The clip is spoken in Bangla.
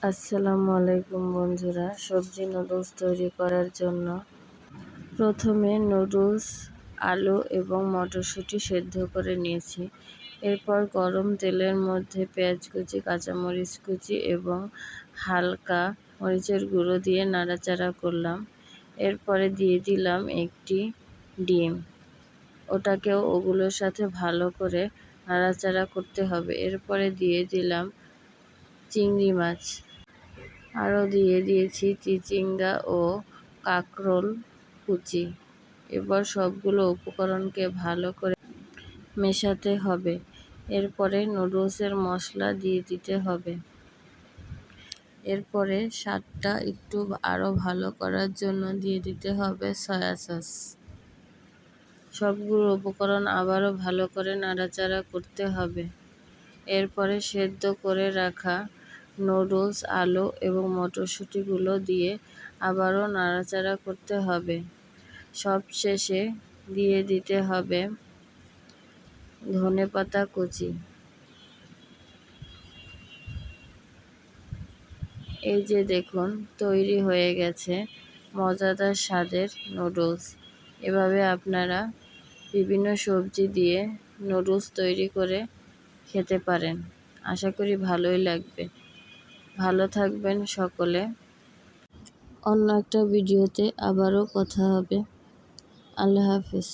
আসসালামু আলাইকুম বন্ধুরা, সবজি নুডলস তৈরি করার জন্য প্রথমে নুডলস, আলু এবং মটরশুঁটি সেদ্ধ করে নিয়েছি। এরপর গরম তেলের মধ্যে পেঁয়াজ কুচি, কাঁচামরিচ কুচি এবং হালকা মরিচের গুঁড়ো দিয়ে নাড়াচাড়া করলাম। এরপরে দিয়ে দিলাম একটি ডিম। ওটাকেও ওগুলোর সাথে ভালো করে নাড়াচাড়া করতে হবে। এরপরে দিয়ে দিলাম চিংড়ি মাছ, আরও দিয়ে দিয়েছি চিচিঙ্গা ও কাঁকরোল কুচি। এবার সবগুলো উপকরণকে ভালো করে মেশাতে হবে। এরপরে নুডলসের মশলা দিয়ে দিতে হবে। এরপরে স্বাদটা একটু আরও ভালো করার জন্য দিয়ে দিতে হবে সয়া সস। সবগুলো উপকরণ আবারও ভালো করে নাড়াচাড়া করতে হবে। এরপরে সেদ্ধ করে রাখা নুডলস, আলু এবং মটরশুঁটিগুলো দিয়ে আবারও নাড়াচাড়া করতে হবে। সবশেষে দিয়ে দিতে হবে ধনেপাতা কুচি। এই যে দেখুন, তৈরি হয়ে গেছে মজাদার স্বাদের নুডলস। এভাবে আপনারা বিভিন্ন সবজি দিয়ে নুডলস তৈরি করে খেতে পারেন। আশা করি ভালোই লাগবে। ভালো থাকবেন সকলে। অন্য একটা ভিডিওতে আবারও কথা হবে। আল্লাহ হাফেজ।